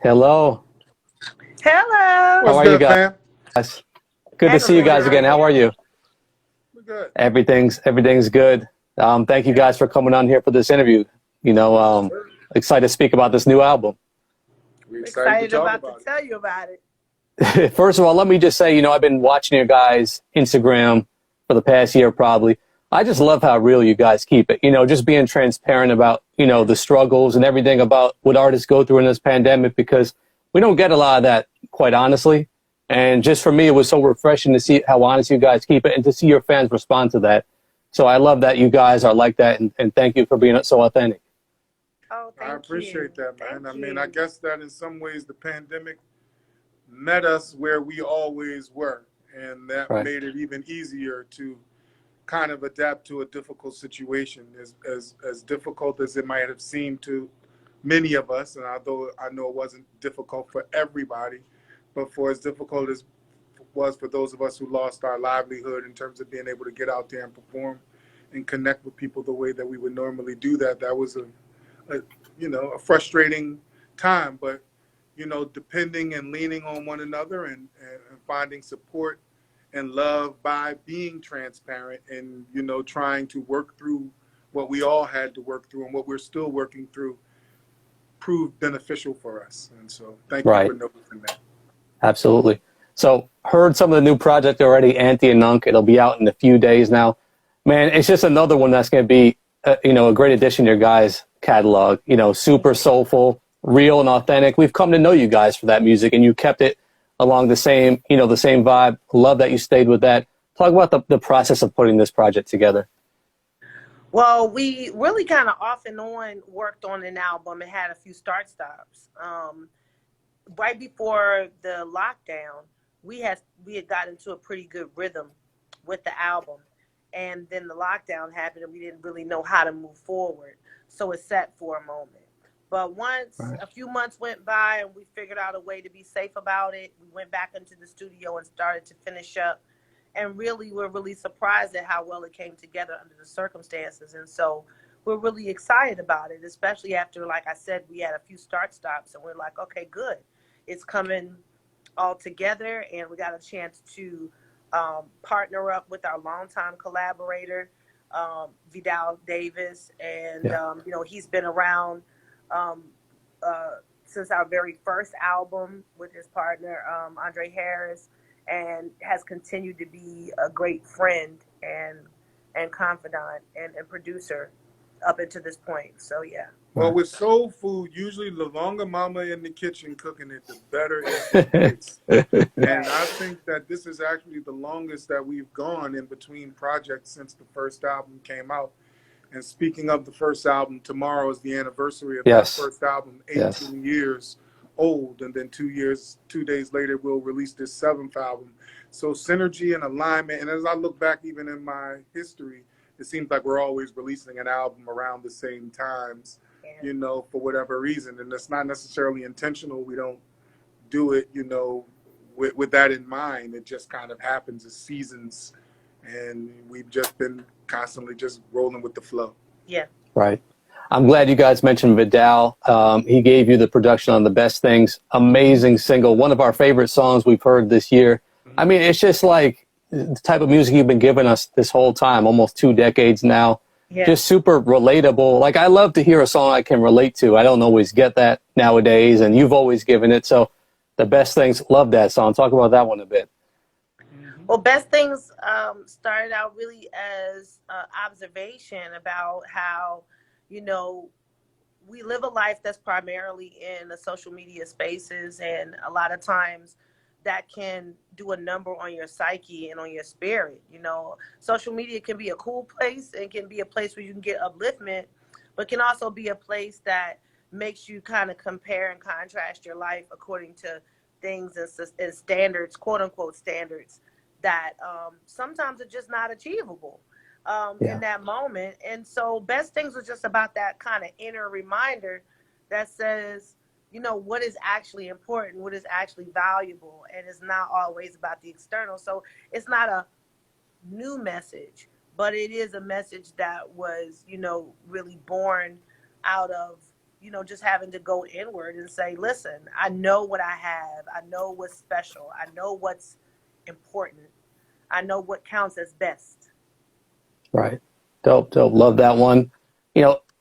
Hello. Hello. How What's are you good, fam? guys? Good to see you Excellent. guys How are again. How are you? you? We're good. Everything's good. Thank you guys for coming on here for this interview. You know, Yes, um, sir. excited to speak about this new album. We're We're excited to excited talk about to about it. tell you about it. First of all, let me just say, I've been watching your guys' Instagram for the past year probably. I just love how real you guys keep it. Just being transparent about, the struggles and everything about what artists go through in this pandemic because we don't get a lot of that, quite honestly. And just for me, it was so refreshing to see how honest you guys keep it and to see your fans respond to that. So I love that you guys are like that, and thank you for being so authentic. Oh, I thank you. appreciate that, man. Thank I mean, I you. guess that in some ways the pandemic met us where we always were, and that Right. made it even easier to kind of adapt to a difficult situation, as difficult as it might have seemed to many of us. And although I know it wasn't difficult for everybody, but for as difficult as it was for those of us who lost our livelihood in terms of being able to get out there and perform and connect with people the way that we would normally do that, that was a a frustrating time. But depending and leaning on one another and finding support and love by being transparent and trying to work through what we all had to work through and what we're still working through proved beneficial for us. And so thank you for Right. noticing that. Absolutely. So heard some of the new project already, Auntie and Nunk. It'll be out in a few days now. Man, it's just another one that's going to be, a great addition to your guys' catalog. Super soulful, real and authentic. We've come to know you guys for that music, and you kept it along the same vibe. Love that you stayed with that. Talk about the process of putting this project together. Well, we really kind of off and on worked on an album and had a few start stops. Right before the lockdown, we had got into a pretty good rhythm with the album, and then the lockdown happened, and we didn't really know how to move forward. So it sat for a moment. But once Right. a few months went by and we figured out a way to be safe about it, we went back into the studio and started to finish up. And really, we're really surprised at how well it came together under the circumstances. And so we're really excited about it, especially after, like I said, we had a few start stops and we're like, okay, good. It's coming all together, and we got a chance to partner up with our longtime collaborator, Vidal Davis. And, Yeah. he's been around um, since our very first album with his partner, Andre Harris, and has continued to be a great friend and confidant and producer up until this point. So yeah. Well, Right. with soul food, usually the longer mama in the kitchen cooking it, the better it gets. And Right. I think that this is actually the longest that we've gone in between projects since the first album came out. And speaking of the first album, tomorrow is the anniversary of that Yes. first album, Yes. 18 years old. And then 2 days later, we'll release this seventh album. So synergy and alignment. And as I look back even in my history, it seems like we're always releasing an album around the same times, Yeah. for whatever reason. And it's not necessarily intentional. We don't do it, with that in mind. It just kind of happens as seasons. And we've just been constantly just rolling with the flow. Yeah. Right. I'm glad you guys mentioned Vidal. He gave you the production on The Best Things. Amazing single. One of our favorite songs we've heard this year. I mean, it's just like the type of music you've been giving us this whole time, almost 2 decades now. Yeah. Just super relatable. Like, I love to hear a song I can relate to. I don't always get that nowadays, and you've always given it. So, The Best Things, love that song. Talk about that one a bit. Well, Best Things started out really as observation about how, you know, we live a life that's primarily in the social media spaces, and a lot of times that can do a number on your psyche and on your spirit. Social media can be a cool place and can be a place where you can get upliftment, but can also be a place that makes you kind of compare and contrast your life according to things and standards, quote unquote standards, that sometimes are just not achievable in Yeah. that moment. And so Best Things was just about that kind of inner reminder that says, what is actually important, what is actually valuable, and it's not always about the external. So it's not a new message, but it is a message that was, really born out of just having to go inward and say, listen, I know what I have. I know what's special. I know what's important. I know what counts as best. Right. Dope, dope. Love that one.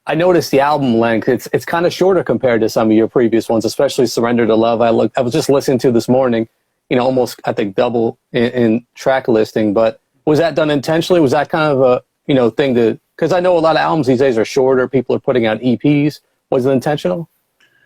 I noticed the album length. It's kind of shorter compared to some of your previous ones, especially Surrender to Love. I was just listening to this morning, almost I think double in track listing. But was that done intentionally? Was that kind of a thing because I know a lot of albums these days are shorter. People are putting out EPs. Was it intentional?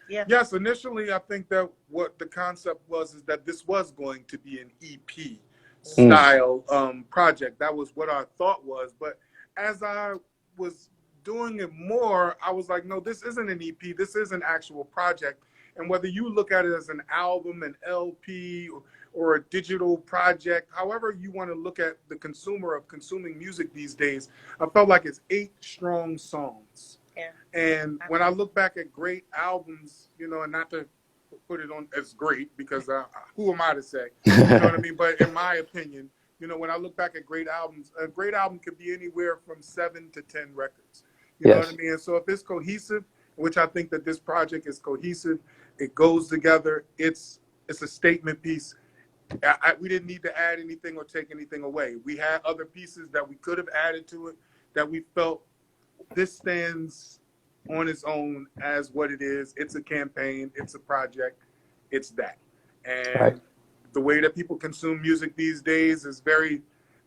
Yeah. Yes, initially I think that what the concept was is that this was going to be an EP style project. That was what our thought was. But as I was doing it more, I was like, no, this isn't an EP. This is an actual project. And whether you look at it as an album, an LP, or a digital project, however you want to look at the consumer of consuming music these days, I felt like it's 8 strong songs. Yeah. And when I look back at great albums, and not to put it on as great, because who am I to say? You know what I mean? But in my opinion, when I look back at great albums, a great album could be anywhere from 7 to 10 records. You know what I mean? And so if it's cohesive, which I think that this project is cohesive, it goes together, it's a statement piece. We didn't need to add anything or take anything away. We had other pieces that we could have added to it that we felt this stands on its own as what it is. It's a campaign. It's a project. It's that. And the way that people consume music these days is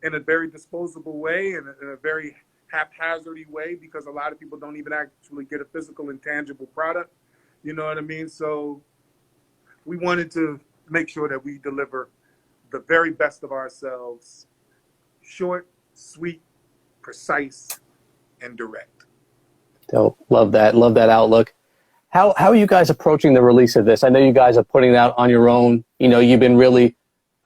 in a very disposable way and in a very haphazardy way, because a lot of people don't even actually get a physical and tangible product. You know what I mean? So we wanted to make sure that we deliver the very best of ourselves, short, sweet, precise, and direct. Dope. Love that. Love that outlook. How are you guys approaching the release of this? I know you guys are putting it out on your own. You've been really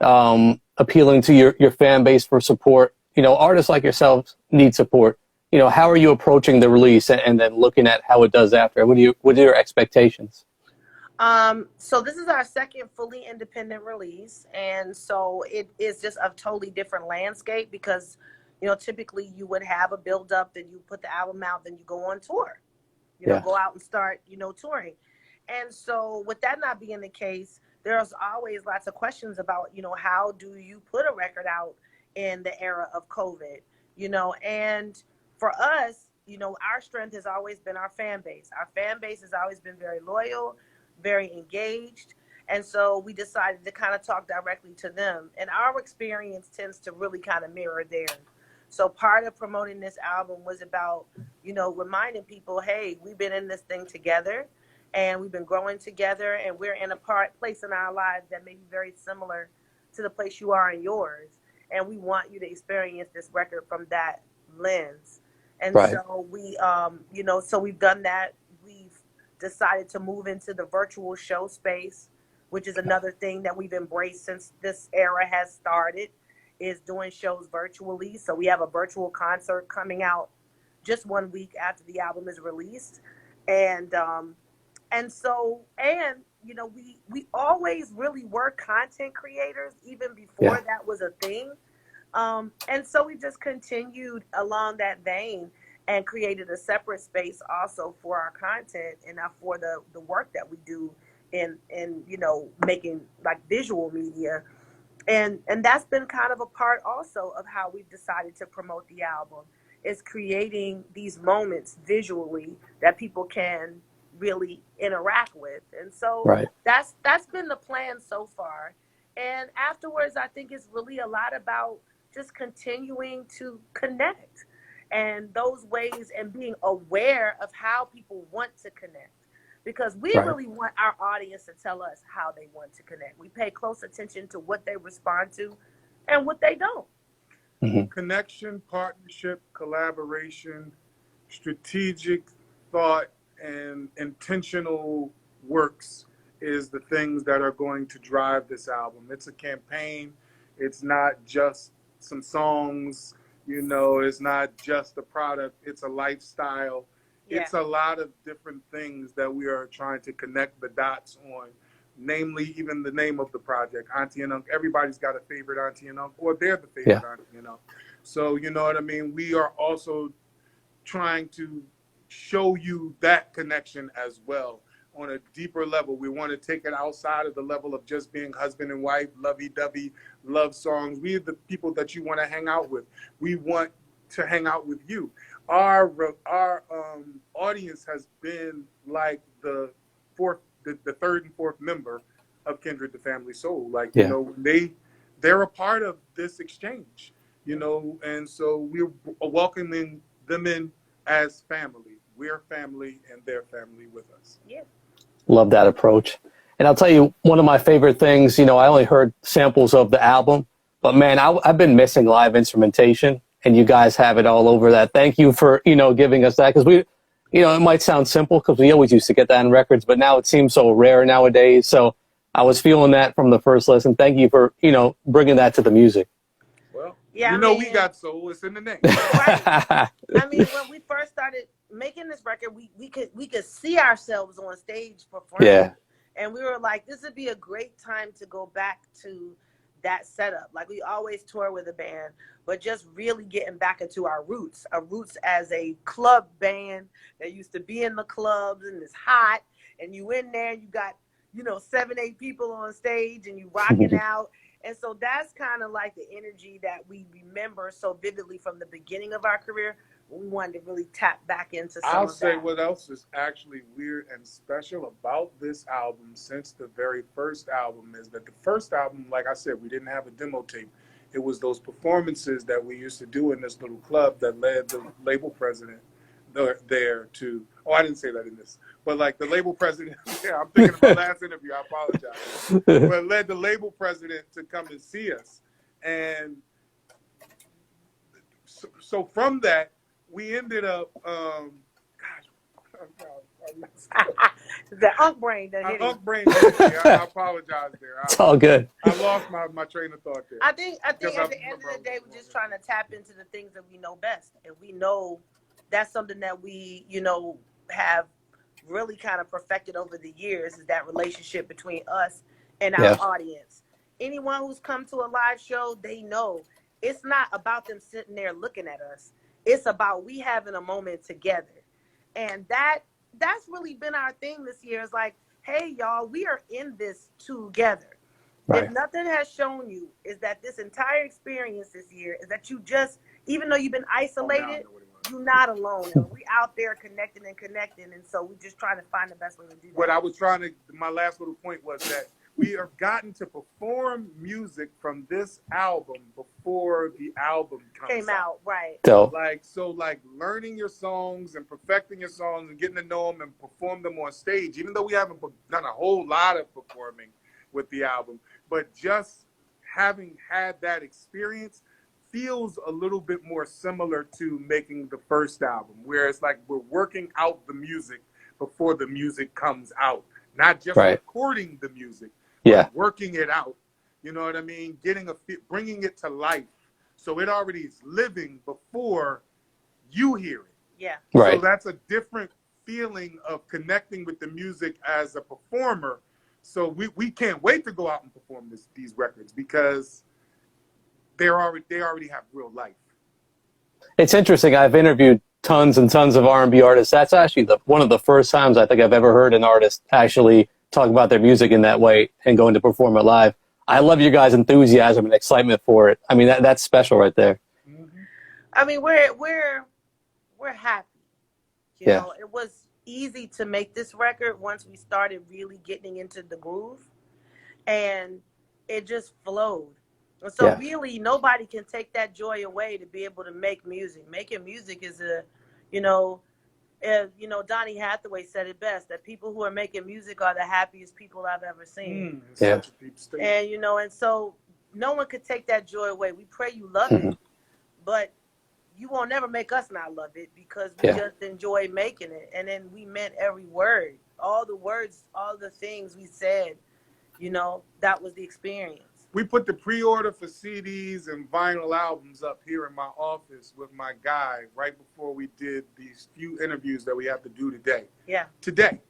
appealing to your fan base for support. Artists like yourselves need support. How are you approaching the release and then looking at how it does after? What are your expectations? So this is our second fully independent release. And so it is just a totally different landscape because, typically you would have a build up, then you put the album out, then you go on tour, go out and start, touring. And so with that not being the case, there's always lots of questions about, how do you put a record out in the era of COVID, and for us, our strength has always been our fan base. Our fan base has always been very loyal, very engaged. And so we decided to kind of talk directly to them. And our experience tends to really kind of mirror theirs. So part of promoting this album was about, reminding people, hey, we've been in this thing together and we've been growing together and we're in a place in our lives that may be very similar to the place you are in yours. And we want you to experience this record from that lens. And so we, so we've done that. We've decided to move into the virtual show space, which is another thing that we've embraced since this era has started, is doing shows virtually. So we have a virtual concert coming out just 1 week after the album is released. And we always really were content creators even before that was a thing. And so we just continued along that vein and created a separate space also for our content and for the work that we do in making like visual media. And that's been kind of a part also of how we've decided to promote the album, is creating these moments visually that people can really interact with. And so that's been the plan so far. And afterwards, I think it's really a lot about just continuing to connect and those ways and being aware of how people want to connect. Because we really want our audience to tell us how they want to connect. We pay close attention to what they respond to and what they don't. Mm-hmm. Connection, partnership, collaboration, strategic thought, and intentional works is the things that are going to drive this album. It's a campaign. It's not just some songs, it's not just a product. It's a lifestyle. Yeah. It's a lot of different things that we are trying to connect the dots on, namely even the name of the project, Auntie and Uncle. Everybody's got a favorite Auntie and Uncle, or they're the favorite Auntie and Uncle. So, you know what I mean? We are also trying to show you that connection as well on a deeper level. We want to take it outside of the level of just being husband and wife, lovey-dovey, love songs. We are the people that you want to hang out with. We want to hang out with you. Our audience has been like the third and fourth member of Kindred, the Family Soul. Like, you know, they're a part of this exchange, you know, and so we're welcoming them in as family. We're family and they're family with us. Yeah. Love that approach. And I'll tell you, one of my favorite things, you know, I only heard samples of the album, but man, I've been missing live instrumentation, and you guys have it all over that. Thank you for, you know, giving us that, because we, you know, it might sound simple because we always used to get that in records, but now it seems so rare nowadays. So I was feeling that from the first listen. Thank you for, you know, bringing that to the music. Well, yeah, you know, we got soul. It's in the name. Right. I mean, when we first started making this record, we could see ourselves on stage performing. Yeah. And we were like, this would be a great time to go back to that setup. Like, we always tour with a band, but just really getting back into our roots as a club band that used to be in the clubs and it's hot and you in there, you got, you know, 7-8 people on stage and you rocking out. And so that's kind of like the energy that we remember so vividly from the beginning of our career. We wanted to really tap back into some I'll of say that. what else is actually weird and special about this album since the very first album is that the first album, like I said, we didn't have a demo tape. It was those performances that we used to do in this little club that led the label president there to, oh, I didn't say that in this, but like the label president, yeah, I'm thinking of my last interview, I apologize, but led the label president to come and see us. And so from that, we ended up, the unk brain that hit unk brain hit me. I apologize there. It's all good. I lost my train of thought there. I think at the end of the day, we're just trying to tap into the things that we know best. And we know that's something that we, you know, have really kind of perfected over the years, is that relationship between us and our audience. Anyone who's come to a live show, they know it's not about them sitting there looking at us. It's about we having a moment together. And that's really been our thing this year. It's like, hey, y'all, we are in this together. Right. If nothing has shown you is that this entire experience this year is that you just, even though you've been isolated, you're not alone. And we out there connecting. And so we're just trying to find the best way to do that. What I was trying to, my last little point was that we have gotten to perform music from this album before the album came out. Right. Like learning your songs and perfecting your songs and getting to know them and perform them on stage, even though we haven't done a whole lot of performing with the album, but just having had that experience feels a little bit more similar to making the first album, where it's like we're working out the music before the music comes out, not just recording the music. Working it out, you know what I mean? Bringing it to life, so it already is living before you hear it. Yeah, right. So that's a different feeling of connecting with the music as a performer. So we can't wait to go out and perform these records because they already have real life. It's interesting. I've interviewed tons and tons of R&B artists. That's actually one of the first times I think I've ever heard an artist actually talk about their music in that way and going to perform it live. I love your guys' enthusiasm and excitement for it. I mean, that's special right there. Mm-hmm. I mean, we're happy. You know, it was easy to make this record once we started really getting into the groove, and it just flowed. And so really nobody can take that joy away to be able to make music. Making music is Donny Hathaway said it best, that people who are making music are the happiest people I've ever seen. Such a deep state. And, and so no one could take that joy away. We pray you love it, but you won't never make us not love it because we just enjoy making it. And then we meant every word, all the words, all the things we said, that was the experience. We put the pre-order for CDs and vinyl albums up here in my office with my guy right before we did these few interviews that we have to do today. Yeah. Today,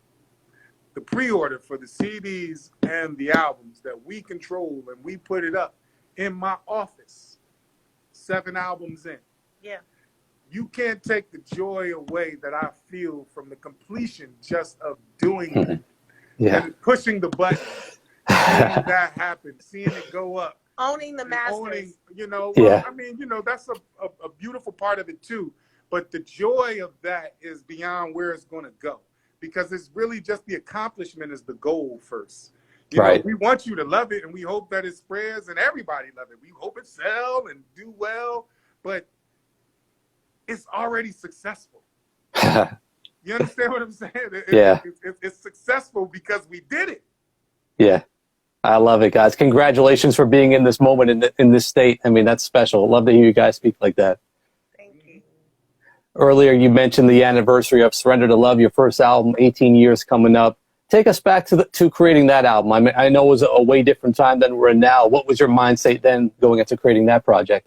the pre-order for the CDs and the albums that we control, and we put it up in my office, 7 albums in. Yeah. you can't take the joy away that I feel from the completion just of doing that. Yeah. And pushing the buttons, seeing that happen, seeing it go up. Owning the And masters. owning, you know, Yeah. I mean, you know, that's a beautiful part of it too. But the joy of that is beyond where it's going to go, because it's really just the accomplishment is the goal first. You know, Right. we want you to love it, and we hope that it spreads and everybody love it. We hope it sell and do well, but it's already successful. You understand what I'm saying? Yeah. It's successful because we did it. Yeah. I love it, guys. Congratulations for being in this moment in this state. I mean, that's special. Love to hear you guys speak like that. Thank you. Earlier, you mentioned the anniversary of Surrender to Love, your first album, 18 years coming up. Take us back to creating that album. I mean, I know it was a way different time than we're in now. What was your mindset then going into creating that project?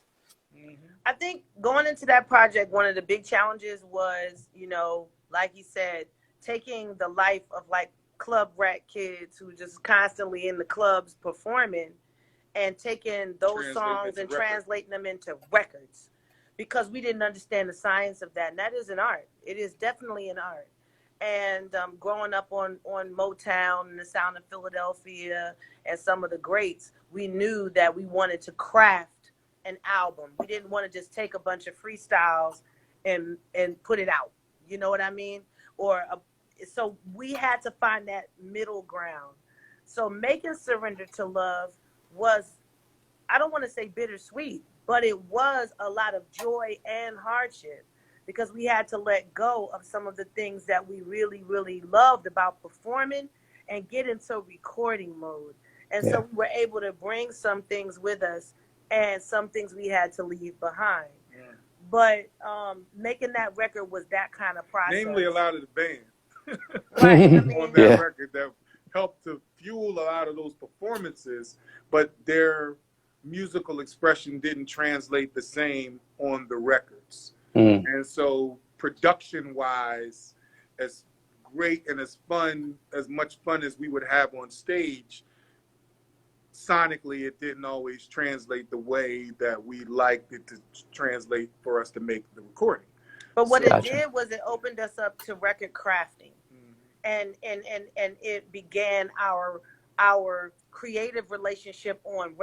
I think going into that project, one of the big challenges was, you know, like you said, taking the life of like club rat kids who just constantly in the clubs performing and taking those songs and translating them into records, because we didn't understand the science of that. And that is an art. It is definitely an art. And growing up on Motown and the sound of Philadelphia and some of the greats, we knew that we wanted to craft an album. We didn't want to just take a bunch of freestyles and put it out. You know what I mean? So we had to find that middle ground. So making Surrender to Love was, I don't want to say bittersweet, but it was a lot of joy and hardship, because we had to let go of some of the things that we really, really loved about performing and get into recording mode. And so we were able to bring some things with us and some things we had to leave behind. Yeah. But making that record was that kind of process. Namely, a lot of the band right, on that record that helped to fuel a lot of those performances, but their musical expression didn't translate the same on the records. And so production-wise, as great and as fun, as much fun as we would have on stage, sonically, it didn't always translate the way that we liked it to translate for us to make the recording. But what it did was it opened us up to record crafting, and it began our creative relationship on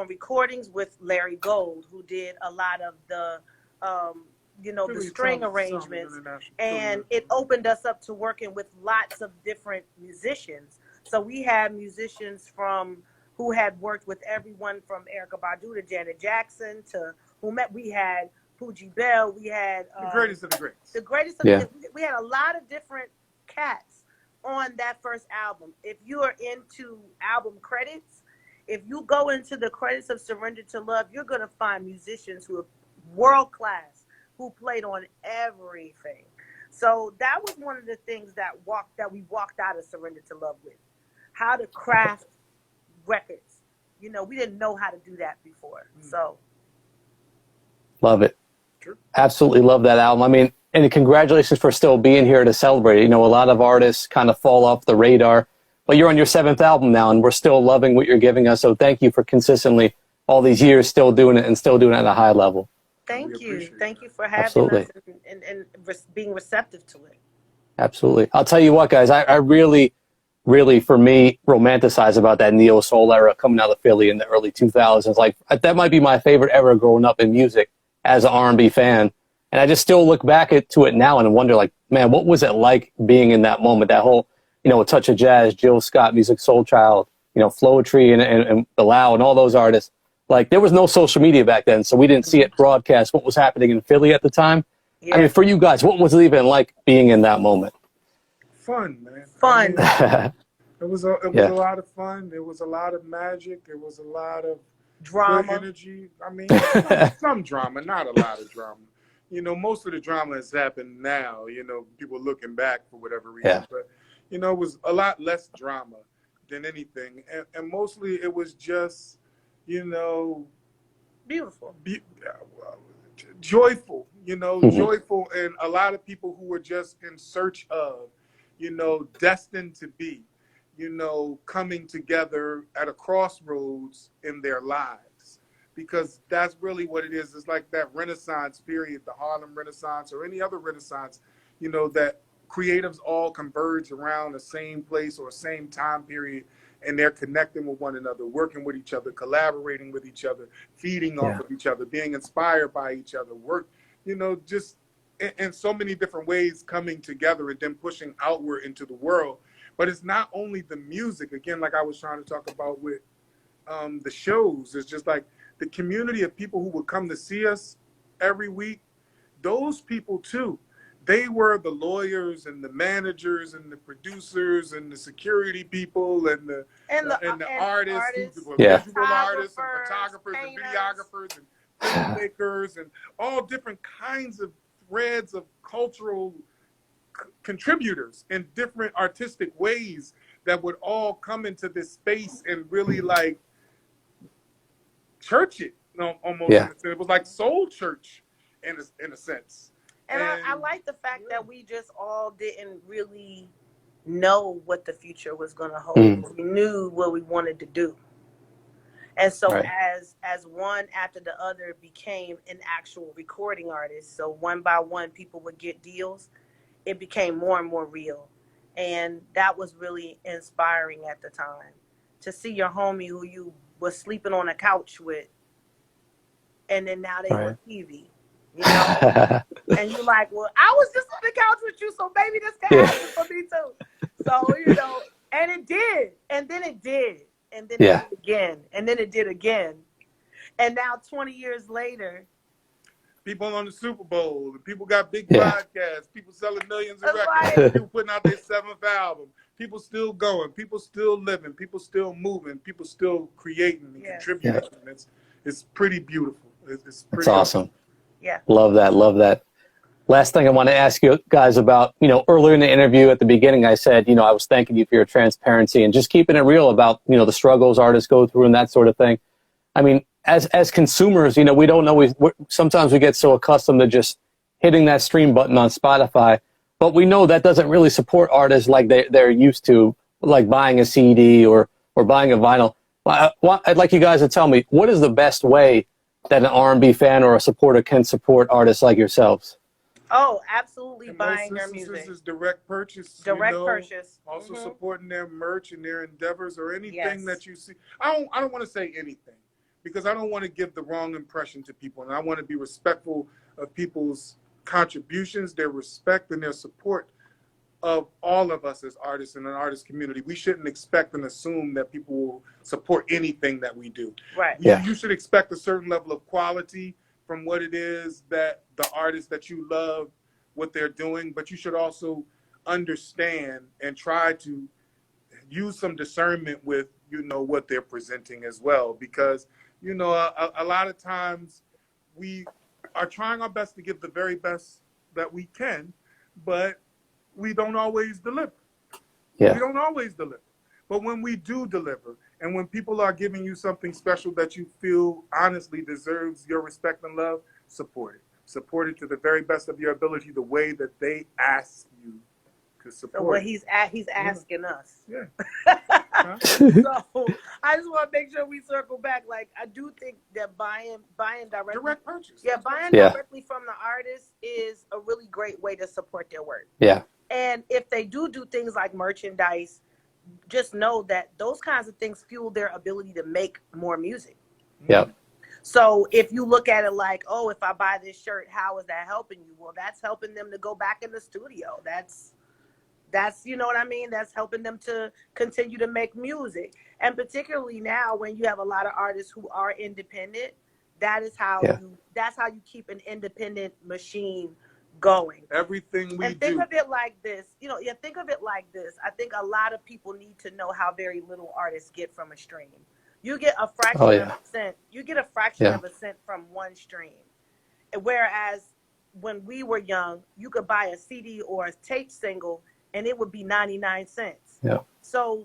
recordings with Larry Gold, who did a lot of the the string arrangements, and it opened us up to working with lots of different musicians. So we had musicians who had worked with everyone from Erykah Badu to Janet Jackson to we had Poogie Bell, we had the greatest of the greats. The greatest of the we had a lot of different cats on that first album. If you are into album credits, if you go into the credits of Surrender to Love, you're going to find musicians who are world class, who played on everything. So that was one of the things that we walked out of Surrender to Love with. How to craft records. You know, we didn't know how to do that before. So love it. Sure. Absolutely love that album. I mean, and congratulations for still being here to celebrate. You know, a lot of artists kind of fall off the radar, but you're on your 7th album now, and we're still loving what you're giving us. So thank you for consistently all these years still doing it and still doing it at a high level. Thank you. Thank you for having us and being receptive to it. Absolutely. I'll tell you what, guys, I really, for me, romanticize about that neo soul era coming out of Philly in the early 2000s. Like, that might be my favorite era growing up in music as an R&B fan. And I just still look back to it now and wonder, like, man, what was it like being in that moment? That whole, A Touch of Jazz, Jill Scott, Music Soul Child, Floetry and Bilal and all those artists. Like, there was no social media back then, so we didn't see it broadcast what was happening in Philly at the time. Yeah. I mean, for you guys, what was it even like being in that moment? Fun, man. Fun. I mean, it was a lot of fun. There was a lot of magic. There was a lot of drama, energy. I mean, some drama, not a lot of drama. Most of the drama has happened now. People looking back for whatever reason. But it was a lot less drama than anything, and mostly it was just, beautiful, joyful. Joyful, and a lot of people who were just in search of, destined to be, coming together at a crossroads in their lives, because that's really what it is. It's like that Renaissance period, the Harlem Renaissance or any other Renaissance, you know, that creatives all converge around the same place or same time period, and they're connecting with one another, working with each other, collaborating with each other, feeding off of each other, being inspired by each other, you know, just in so many different ways coming together and then pushing outward into the world. But it's not only the music, again, like I was trying to talk about with the shows. It's just like the community of people who would come to see us every week, those people too. They were the lawyers and the managers and the producers and the security people and the artists, who were visual artists and photographers and videographers and filmmakers and all different kinds of threads of cultural contributors in different artistic ways that would all come into this space and really like church it, you know, almost. It was like soul church in a sense. And I like the fact that we just all didn't really know what the future was going to hold. We knew what we wanted to do. And so as one after the other became an actual recording artist, so one by one people would get deals, it became more and more real. And that was really inspiring at the time, to see your homie who you was sleeping on a couch with, and then now they on TV. You know, and you're like, well, I was just on the couch with you, so maybe this can happen for me too. So, you know, and it did, and then it did, and then it did again, and then it did again. And now 20 years later, people on the Super Bowl, people got big podcasts, people selling millions of records, people putting out their 7th album, people still going, people still living, people still moving, people still creating and contributing. It's pretty beautiful. It's pretty awesome. Yeah. Love that. Love that. Last thing I want to ask you guys about, you know, earlier in the interview at the beginning, I said, you know, I was thanking you for your transparency and just keeping it real about, you know, the struggles artists go through and that sort of thing. I mean, as consumers, you know, we don't always, sometimes we get so accustomed to just hitting that stream button on Spotify, but we know that doesn't really support artists like they're used to, like buying a CD or buying a vinyl. I'd like you guys to tell me, what is the best way that an R&B fan or a supporter can support artists like yourselves? Oh, absolutely. Buying their music. Is direct purchase. Direct purchase. Also supporting their merch and their endeavors or anything that you see. I don't want to say anything because I don't want to give the wrong impression to people, and I want to be respectful of people's contributions, their respect, and their support of all of us as artists in an artist community. We shouldn't expect and assume that people will support anything that we do. Right. You should expect a certain level of quality from what it is that the artists that you love, what they're doing, but you should also understand and try to use some discernment with, you know, what they're presenting as well. Because, you know, a lot of times we are trying our best to give the very best that we can, but we don't always deliver. We don't always deliver. But when we do deliver, and when people are giving you something special that you feel honestly deserves your respect and love, support it. Support it to the very best of your ability, the way that they ask you to support. So what he's asking us. Yeah. So I just want to make sure we circle back. Like, I do think that buying directly, direct purchase. Yeah, buying directly from the artist is a really great way to support their work. Yeah. And if they do things like merchandise, just know that those kinds of things fuel their ability to make more music. Yeah. So if you look at it like, oh, if I buy this shirt, how is that helping you? Well, that's helping them to go back in the studio. That's, you know what I mean? That's helping them to continue to make music. And particularly now when you have a lot of artists who are independent, that's how you keep an independent machine going. Everything we do. And think of it like this. You know, think of it like this. I think a lot of people need to know how very little artists get from a stream. You get a fraction of a cent. You get a fraction of a cent from one stream. Whereas when we were young, you could buy a CD or a tape single and it would be 99 cents. Yeah. So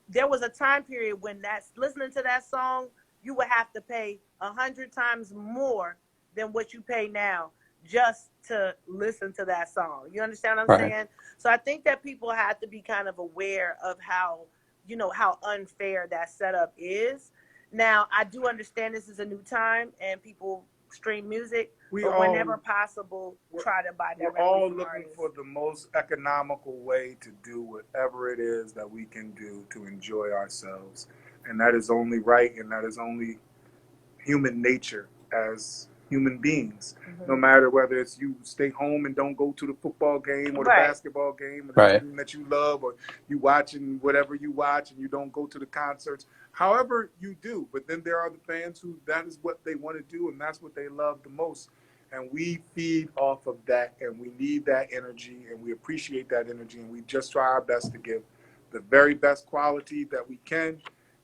there was a time period when listening to that song, you would have to pay 100 times more than what you pay now just to listen to that song. You understand what I'm saying? So I think that people have to be kind of aware of how, you know, how unfair that setup is. Now, I do understand this is a new time and people stream music, We but all, whenever possible, try to buy we're directly all from looking artists. for the most economical way to do whatever it is that we can do to enjoy ourselves. And that is only right, and that is only human nature as human beings. No matter whether it's you stay home and don't go to the football game or the Right. basketball game or the Right. team that you love, or you watching whatever you watch and you don't go to the concerts. However you do, but then there are the fans who that is what they want to do and that's what they love the most. And we feed off of that, and we need that energy, and we appreciate that energy, and we just try our best to give the very best quality that we can,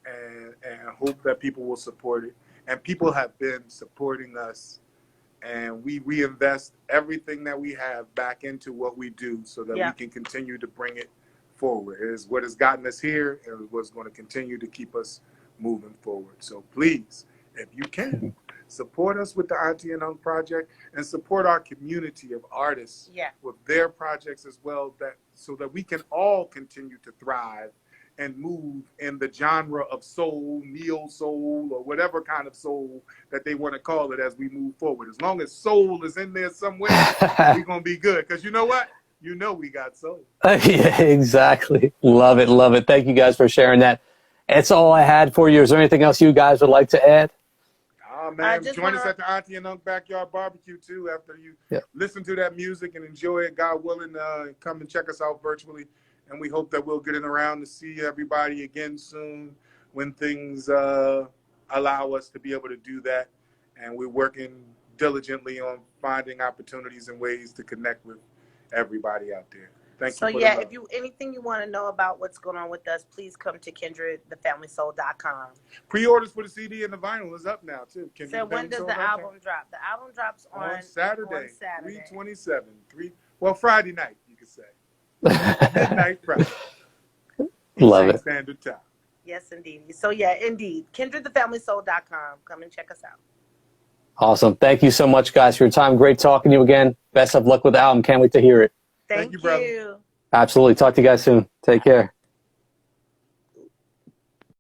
and hope that people will support it. And people have been supporting us, and we reinvest everything that we have back into what we do so that we can continue to bring it forward. It is what has gotten us here, and what's going to continue to keep us moving forward. So please, if you can, support us with the Auntie and Uncle Project, and support our community of artists with their projects as well, that so that we can all continue to thrive and move in the genre of soul, neo soul, or whatever kind of soul that they want to call it as we move forward. As long as soul is in there somewhere, we're going to be good. Because you know what? You know we got soul. Yeah, exactly. Love it, love it. Thank you guys for sharing that. That's all I had for you. Is there anything else you guys would like to add? Oh, man. Join us at the Auntie and Uncle Backyard Barbecue, too, after you listen to that music and enjoy it. God willing, come and check us out virtually. And we hope that we'll get in around to see everybody again soon when things allow us to be able to do that. And we're working diligently on finding opportunities and ways to connect with everybody out there. Thank you. So yeah, if you anything you want to know about what's going on with us, please come to kindredthefamilysoul.com. Pre-orders for the CD and the vinyl is up now too. So when does the album drop? The album drops on Saturday. 3/27. Friday night, you could say. Midnight Friday. Love it. Standard time. Yes, indeed. So yeah, indeed. kindredthefamilysoul.com. Come and check us out. Awesome. Thank you so much, guys, for your time. Great talking to you again. Best of luck with the album. Can't wait to hear it. Thank you, brother. Absolutely. Talk to you guys soon. Take care.